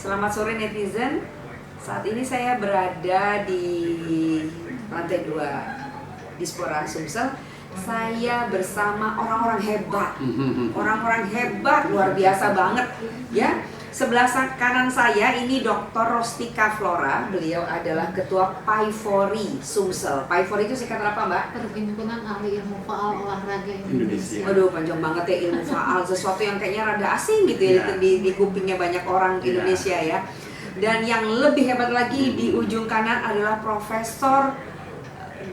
Selamat sore netizen. Saat ini saya berada di lantai 2 Dispora Sumsel. Saya bersama orang-orang hebat. Orang-orang hebat luar biasa banget ya. Sebelah kanan saya ini Dr. Rostika Flora. Beliau adalah Ketua PAIFORI Sumsel. PAIFORI itu singkatan apa, Mbak? Perhimpunan Ahli Ilmu Faal Olahraga Indonesia. Waduh, panjang banget ya ilmu faal, sesuatu yang kayaknya rada asing gitu ya, di kupingnya banyak orang Indonesia ya. Dan yang lebih hebat lagi di ujung kanan adalah Profesor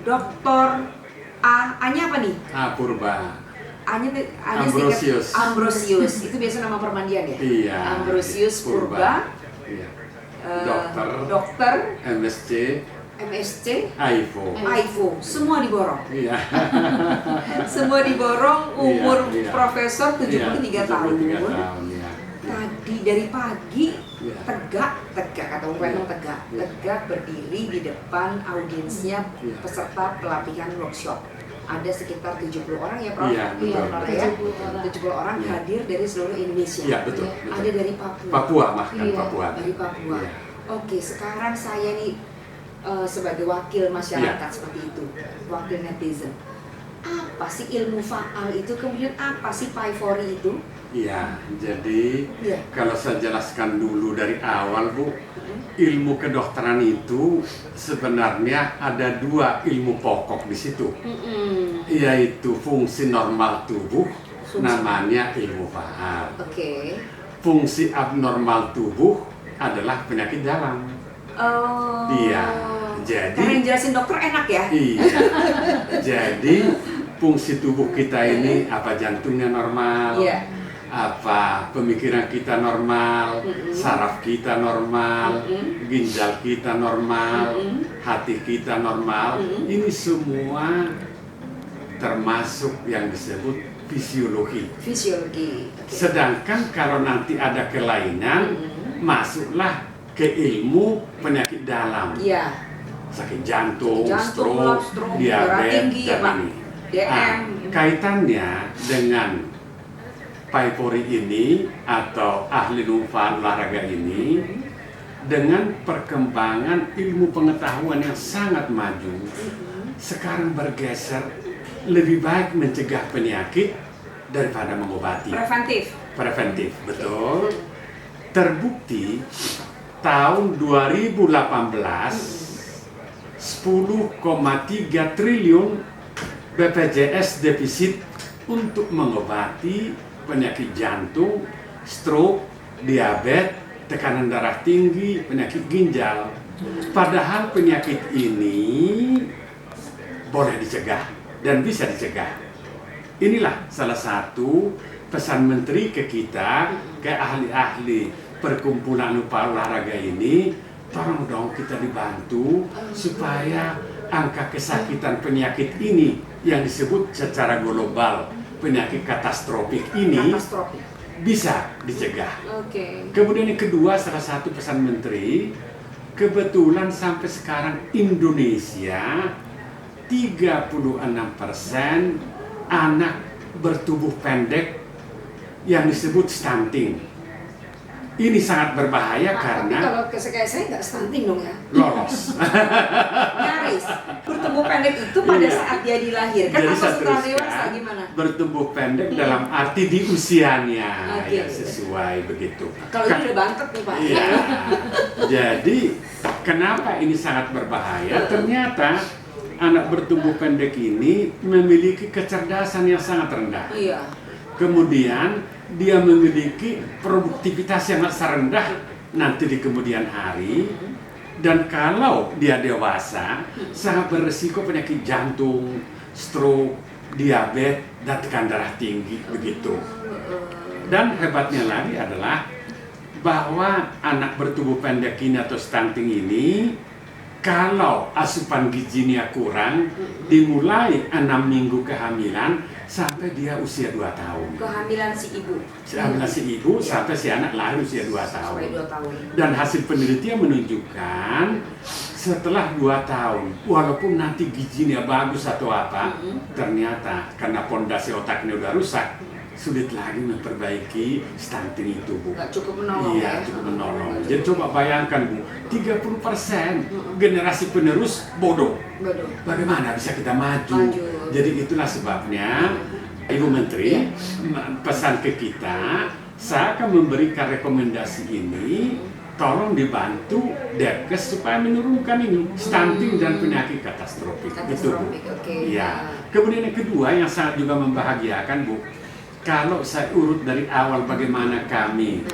Dr. A-nya apa nih? Purba. A-nya Ambrosius. Ambrosius. Itu biasa nama permandian ya? Iya. Ambrosius Purba. Iya. Dokter MSc AIFO. Semua diborong. Iya. Semua diborong. Umur Iya. Profesor 73 tahun. Iya. Tadi dari pagi Iya. tegak kata Bung tegak berdiri di depan audiensnya Iya. peserta pelatihan workshop. Ada sekitar 70 orang ya, Prof? Iya, betul. Ya, 70 70 orang Iya. hadir dari seluruh Indonesia. Iya, betul. Ada dari Papua. Papua bahkan Iya. Papua. Dari Papua. Iya. Oke, sekarang saya nih sebagai wakil masyarakat Iya. seperti itu, wakil netizen. Apa sih ilmu faal itu? Kemudian apa sih PAIFORI itu? Iya, jadi Iya. kalau saya jelaskan dulu dari awal, Bu, ilmu kedokteran itu sebenarnya ada 2 ilmu pokok di situ, yaitu fungsi normal tubuh, namanya ilmu faal. Oke. Fungsi abnormal tubuh adalah penyakit dalam. Oh. Iya, jadi Karena yang jelasin dokter enak ya. iya, jadi fungsi tubuh kita ini apa jantungnya normal, Iya. apa pemikiran kita normal, saraf kita normal, ginjal kita normal, hati kita normal. Ini semua termasuk yang disebut fisiologi. Fisiologi. Oke. Sedangkan kalau nanti ada kelainan, masuklah ke ilmu penyakit dalam. Iya. Sakit jantung, Jantung, stroke, darah diabetes, tinggi, dan Pak. ini. DM. Kaitannya dengan PAIFORI ini atau ahli faal olahraga ini dengan perkembangan ilmu pengetahuan yang sangat maju. Sekarang bergeser lebih baik mencegah penyakit daripada mengobati. Preventif, betul. Terbukti tahun 2018 10,3 triliun BPJS defisit untuk mengobati penyakit jantung, stroke, diabetes, tekanan darah tinggi, penyakit ginjal. Padahal penyakit ini boleh dicegah dan bisa dicegah. Inilah salah satu pesan menteri ke kita, ke ahli-ahli perkumpulan lupa olahraga ini, tolong dong kita dibantu supaya angka kesakitan penyakit ini yang disebut secara global penyakit katastrofik ini bisa dicegah. Oke. Kemudian yang kedua, salah satu pesan menteri, kebetulan sampai sekarang Indonesia 36% anak bertubuh pendek yang disebut stunting. Ini sangat berbahaya Tapi karena kalau kayak saya nggak stunting dong ya. lolos. Nyaris. Bertumbuh pendek itu pada Iya. saat dia dilahirkan Jadi atau saya setelah dewasa teruskan, gimana? bertumbuh pendek dalam arti di usianya Oke. yang sesuai begitu. Kalau ini udah bantet nih, Pak. Iya. Jadi kenapa ini sangat berbahaya? Ternyata anak bertumbuh pendek ini memiliki kecerdasan yang sangat rendah. Iya. Kemudian dia memiliki produktivitas yang sangat rendah nanti di kemudian hari. Dan kalau dia dewasa, sangat beresiko penyakit jantung, stroke, diabetes, dan tekanan darah tinggi begitu. Dan hebatnya lagi adalah bahwa anak bertubuh pendek ini atau stunting ini, kalau asupan gizinya kurang, dimulai 6 minggu kehamilan sampai dia usia 2 tahun. Kehamilan si ibu. Kehamilan si ibu sampai si anak lahir usia 2 tahun. Sampai 2 tahun. Dan hasil penelitian menunjukkan setelah 2 tahun, walaupun nanti gizinya bagus atau apa, ternyata karena pondasi otaknya udah rusak, sulit lagi memperbaiki stunting itu, Bu. Nggak cukup menolong Iya, ya? cukup menolong. Nggak Jadi cukup. coba bayangkan, Bu, 30% generasi penerus bodoh. Bodoh. Bagaimana bisa kita maju? Maju. Jadi itulah sebabnya Ibu Menteri Iya. pesan ke kita, saya akan memberikan rekomendasi ini, tolong dibantu Depkes supaya menurunkan ini stunting dan penyakit katastrofik. Itu, Bu. Katastrofik, oke. Iya. Kemudian yang kedua yang sangat juga membahagiakan, Bu, kalau saya urut dari awal bagaimana kami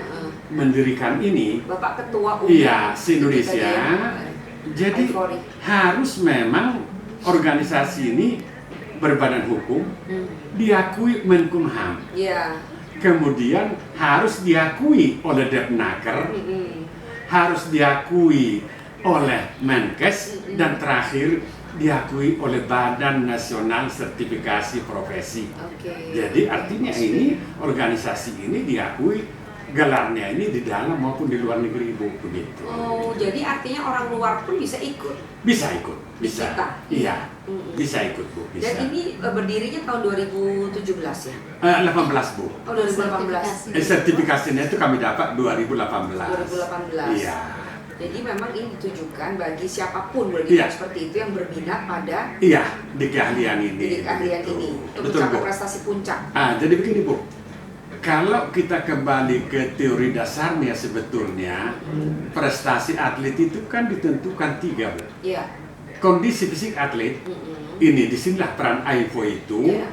mendirikan ini, Bapak Ketua Umum. iya, se-Indonesia. Tadi ya, Jadi Ivory. harus memang organisasi ini berbadan hukum, diakui Menkumham, Iya. kemudian harus diakui oleh Depnaker, harus diakui oleh Menkes, dan terakhir diakui oleh Badan Nasional Sertifikasi Profesi. Oke. Jadi artinya ini organisasi ini diakui gelarnya ini di dalam maupun di luar negeri, Bu, begitu. Oh, jadi artinya orang luar pun bisa ikut. Bisa ikut, bisa. Kita? Iya, Mm-mm. bisa ikut, Bu, bisa. Dan ini berdirinya tahun 2017 ya? 18, Bu. Oh, 2018. Sertifikasinya itu kami dapat 2018. 2018. Iya. Jadi memang ini ditujukan bagi siapapun boleh Iya. dibilang seperti itu yang berminat pada Iya, di keahlian ini. di keahlian Betul. ini untuk Betul, mencapai Bu. prestasi puncak. Jadi begini, Bu. Kalau kita kembali ke teori dasarnya sebetulnya, prestasi atlet itu kan ditentukan 3, Bu. Iya. Kondisi fisik atlet, ini disinilah peran AIFO itu Iya.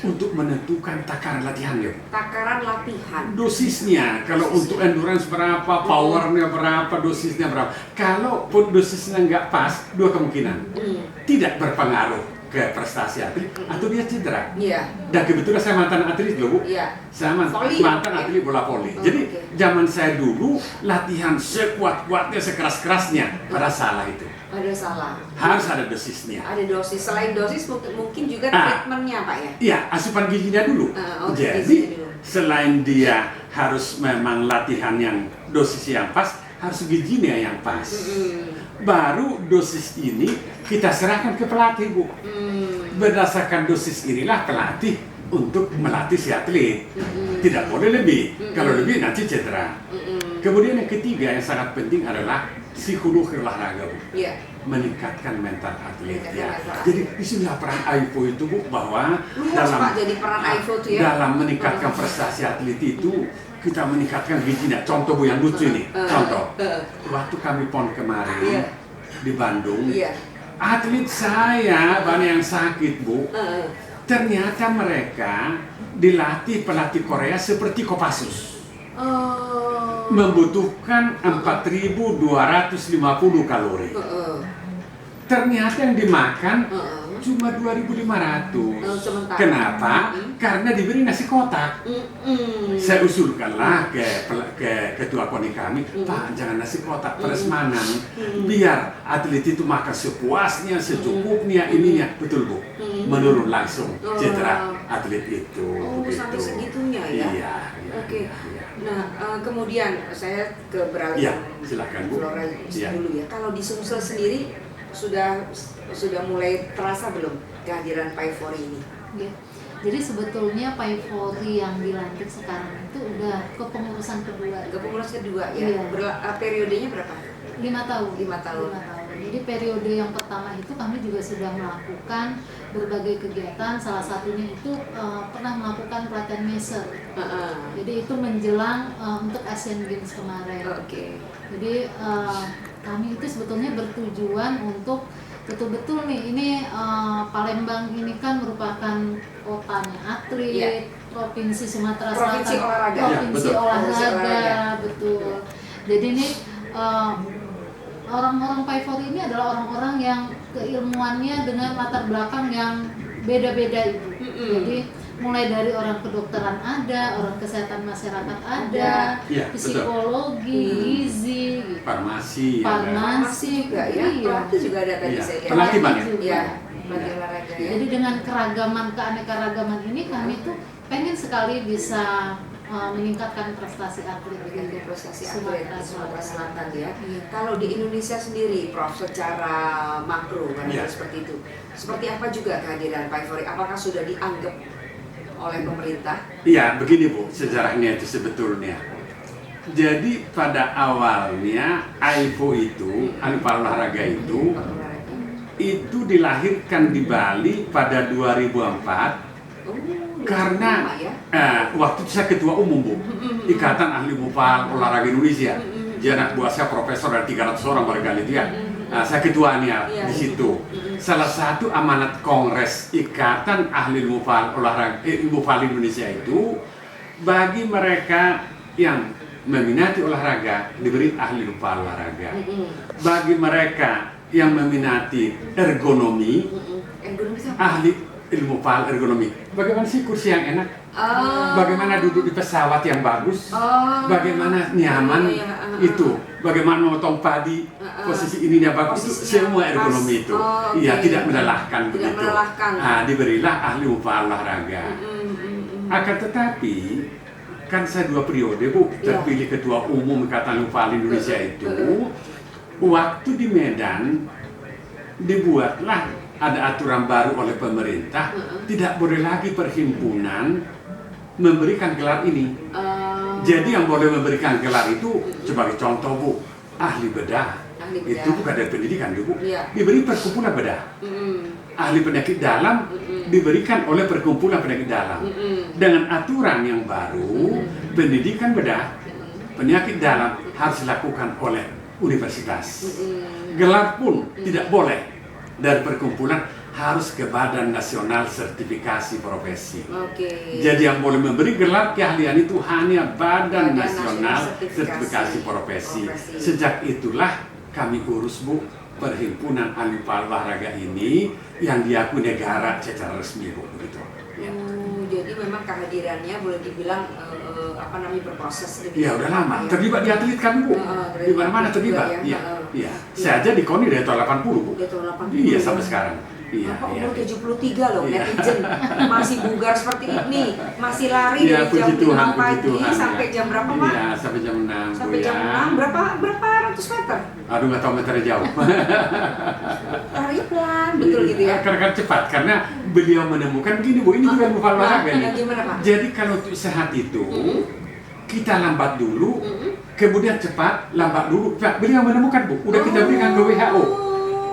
untuk menentukan takaran latihannya, Bu. Takaran latihan. Dosisnya, kalau untuk endurance berapa, powernya berapa, dosisnya berapa. Kalau pun dosisnya nggak pas, 2 kemungkinan. Tidak berpengaruh ke prestasi atlet atau dia cedera. Iya. Dan kebetulan saya mantan atlet loh, Bu. Iya. Saya Voli, mantan ya? atlet bola voli. Oh, Jadi oke. zaman saya dulu latihan sekuat-kuatnya, sekeras-kerasnya. Pada salah itu. Ada salah. Harus ada dosisnya. Ada dosis. Selain dosis mungkin juga Ah. treatmentnya, Pak ya. Iya, asupan gizinya dulu. Oh, Jadi gizinya dulu. selain dia harus memang latihan yang dosis yang pas, harus gizinya yang pas. Baru dosis ini kita serahkan ke pelatih, Bu. Berdasarkan dosis inilah pelatih untuk melatih si atlet. Tidak boleh lebih. Kalau lebih nanti cedera. Kemudian yang ketiga yang sangat penting adalah psikologi olahraga, Bu. Iya. Meningkatkan mental atlet Meningkatkan ya. mental atlet. Jadi disinilah peran AIFO itu, Bu, bahwa Luas, Pak, jadi peran AIFO itu ya. dalam meningkatkan prestasi atlet itu kita meningkatkan gizinya. Contoh, Bu, yang lucu ini. Contoh. Waktu kami PON kemarin Iya. di Bandung, Iya. atlet saya banyak yang sakit, Bu. Ternyata mereka dilatih pelatih Korea seperti Kopassus. Oh. Membutuhkan 4.250 kalori. Ternyata yang dimakan cuma 2.500. Sementara. Kenapa? Karena diberi nasi kotak. Saya usulkanlah ke ketua KONI kami, Pak, jangan nasi kotak, prasmanan. Biar atlet itu makan sepuasnya, secukupnya, ininya. Betul, Bu. Menurun langsung cedera atlet itu. Oh, begitu. sampai segitunya ya? Iya. Oke. Iya. Nah, kemudian saya ke beralih Iya, silakan, Bu. Flora Iya. dulu ya. Kalau di Sumsel sendiri sudah mulai terasa belum kehadiran Paivory ini? Ya. Jadi sebetulnya Paivory yang dilantik sekarang itu udah kepengurusan kedua. Kepengurusan kedua ya. Iya. Periodenya berapa? 5 tahun. 5 tahun. 5 tahun. Jadi periode yang pertama itu kami juga sudah melakukan berbagai kegiatan. Salah satunya itu pernah melakukan pelatihan measure. Jadi itu menjelang untuk Asian Games kemarin. Oke. Jadi kami itu sebetulnya bertujuan untuk betul-betul nih, ini Palembang ini kan merupakan kotanya atlet, Iya. Provinsi Sumatera Provinsi Selatan, olahraga. Provinsi Ya, betul. olahraga, Provinsi olahraga. betul. Jadi ini orang-orang Paivory ini adalah orang-orang yang keilmuannya dengan latar belakang yang beda-beda itu. Jadi mulai dari orang kedokteran ada, orang kesehatan masyarakat ada, Iya, betul. psikologi, gizi, gitu. Farmasi. Farmasi juga ya. iya. Pelatih juga ada tadi Iya. saya lihat. Pelatih banyak. Iya. Pelatih olahraga ya. Jadi dengan keragaman, keanekaragaman ini kami tuh pengen sekali bisa meningkatkan prestasi atlet Dengan prestasi Sumatera atlet di Sumatera Selatan ya. Iya. Kalau di Indonesia sendiri, Prof, secara makro kan Iya. seperti itu. Seperti apa juga kehadiran Paivory? Apakah sudah dianggap oleh pemerintah? Iya, begini Bu, sejarahnya itu sebetulnya. Jadi pada awalnya AIFO itu, Alfa Olahraga itu dilahirkan di Bali pada 2004 karena waktu itu saya ketua umum Bu, Ikatan Ahli Mupal Olahraga Indonesia. Dia anak buah saya profesor dari 300 orang barangkali itu ya. Saya ketuanya di situ. Salah satu amanat Kongres Ikatan Ahli Mupal Olahraga Mupal Indonesia itu bagi mereka yang meminati olahraga diberi ahli mupal olahraga. Bagi mereka yang meminati ergonomi, ahli ilmu pal ergonomi. Bagaimana sih kursi yang enak? Bagaimana duduk di pesawat yang bagus? Bagaimana nyaman itu? Bagaimana memotong padi? Posisi ininya bagus itu semua ergonomi itu. Iya, tidak melelahkan begitu. Diberilah ahli upah olahraga. Akan tetapi kan saya 2 periode Bu terpilih ketua umum Ikatan Upah Indonesia itu. Waktu di Medan dibuatlah ada aturan baru oleh pemerintah, tidak boleh lagi perhimpunan memberikan gelar ini. Jadi yang boleh memberikan gelar itu sebagai contoh Bu, ahli bedah. Itu bukan dari pendidikan Bu, diberi perkumpulan bedah. Ahli penyakit dalam diberikan oleh perkumpulan penyakit dalam. Dengan aturan yang baru, pendidikan bedah, penyakit dalam harus dilakukan oleh universitas. Gelar pun tidak boleh dari perkumpulan, harus ke Badan Nasional Sertifikasi Profesi. Jadi yang boleh memberi gelar keahlian itu hanya Badan Nasional Sertifikasi Profesi. Sejak itulah kami urus Bu perhimpunan ahli olahraga ini yang diakui negara secara resmi Bu, begitu. Jadi memang kehadirannya boleh dibilang berproses. Iya, udah lama. Terlibat di atlet kan Bu. Di mana-mana terlibat. Iya. Saya aja di KONI dari tahun 80 Bu. Iya, sampai sekarang. Bapak umur 73 loh, netizen masih bugar seperti ini, masih lari dari jam 5 pagi sampai jam berapa Pak? Iya, sampai jam 6. Sampai jam 6, berapa ratus meter? Aduh, nggak tahu meternya jauh. Lari pelan, betul gitu ya? Karena cepat, karena beliau menemukan begini Bu, ini juga bukan olahraga nih. Gimana Pak? Jadi kalau untuk sehat itu, kita lambat dulu, kemudian cepat, lambat dulu. Beliau menemukan Bu, udah kita berikan ke WHO.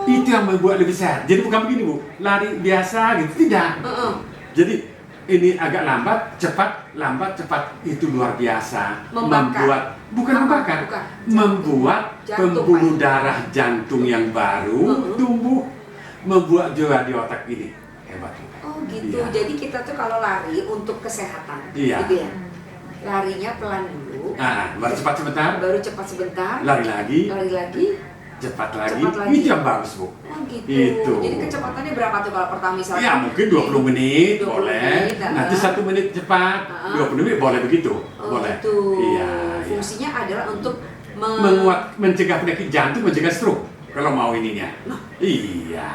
Itu yang membuat lebih sehat. Jadi bukan begini Bu, lari biasa gitu, tidak. Jadi ini agak lambat, cepat, lambat, cepat. Itu luar biasa. Membakar. Membuat pembuluh darah jantung yang baru tumbuh, membuat jiwa di otak ini. Hebat. Oh gitu, jadi kita tuh kalau lari untuk kesehatan, gitu ya? Larinya pelan dulu. Baru cepat sebentar. Lari lagi. Cepat lagi. Itu yang bagus Bu. Oh gitu. Itu. Jadi kecepatannya berapa tuh kalau pertama misalnya? Ya mungkin 20 menit boleh. Nanti 1 menit cepat, 20 menit boleh begitu. Boleh. Gitu. Iya. Fungsinya adalah untuk mencegah penyakit jantung, mencegah stroke. Kalau mau ininya. Iya.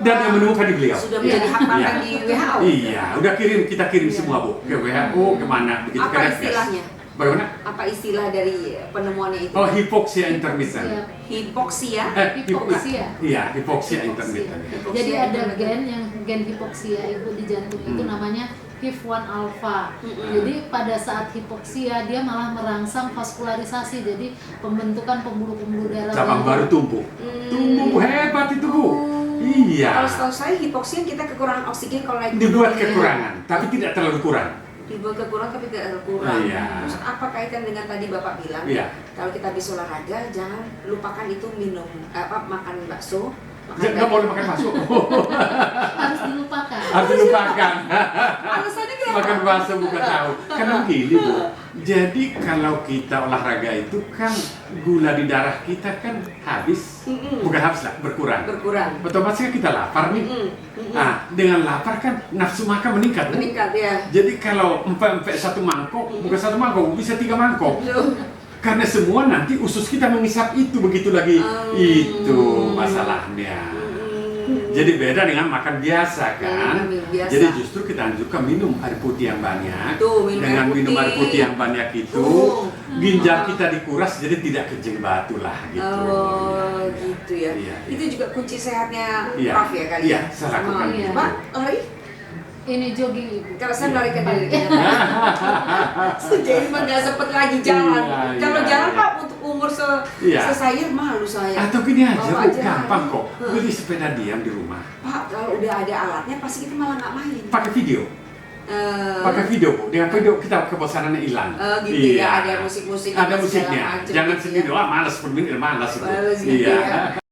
Dan yang menemukan di beliau. Sudah menjadi hak paten di WHO. Iya. Udah kita kirim semua Bu ke WHO kemana begitu. Apa istilahnya? Bagaimana? Apa istilah dari penemuannya itu? Oh, hipoksia intermittent. Hipoksia? Iya, hipoksia intermittent. Jadi ada gen hipoksia itu di jantung itu namanya HIF1 alpha. Jadi pada saat hipoksia dia malah merangsang vaskularisasi, jadi pembentukan pembuluh-pembuluh darah cabang baru tumbuh. Tumbuh hebat itu Bu. Iya. Kalau setahu saya hipoksia kita kekurangan oksigen kalau naik dibuat kekurangan, tapi tidak terlalu kurang. Dibuat kekurangan tapi tidak terlalu kurang. Iya. Terus apa kaitan dengan tadi Bapak bilang? Iya. Kalau kita habis olahraga jangan lupakan itu makan bakso. Nggak boleh makan bakso. harus dilupakan. Alasannya kenapa? Makan bakso bukan tahu. Karena begini Bu. Jadi kalau kita olahraga itu kan gula di darah kita kan habis. Bukan habis lah, berkurang. Otomatis kita lapar nih. Dengan lapar kan nafsu makan meningkat. Meningkat ya. Jadi kalau empek 1 mangkok, bukan 1 mangkok, bisa 3 mangkok. Karena semua nanti usus kita mengisap itu begitu lagi. Itu masalahnya. Jadi beda dengan makan biasa kan. Jadi justru kita anjurkan minum air putih yang banyak. Dengan minum air putih yang banyak itu ginjal kita dikuras jadi tidak kencing batu lah gitu. Oh gitu ya. Itu juga kunci sehatnya Prof ya kali ya. Iya, saya lakukan. Pak, lari? Ini jogging ibu. Kalau saya melarikan diri. Jadi mah nggak sempet lagi jalan. Iya, Kalau iya. jalan Pak untuk umur Iya. sesaya malu saya. Atau gini aja Bawa Bu, aja. gampang kok. Hah. Beli sepeda diam di rumah. Pak, kalau udah ada alatnya pasti kita malah nggak main. Pakai video. Pakai video Bu. Dengan video kita kebosanannya hilang. Gitu ya, ada musik-musik. Ada segala musiknya. macam Jangan gitu sendiri. ya. Wah, malas bermain malas itu. Males gitu Iya. ya.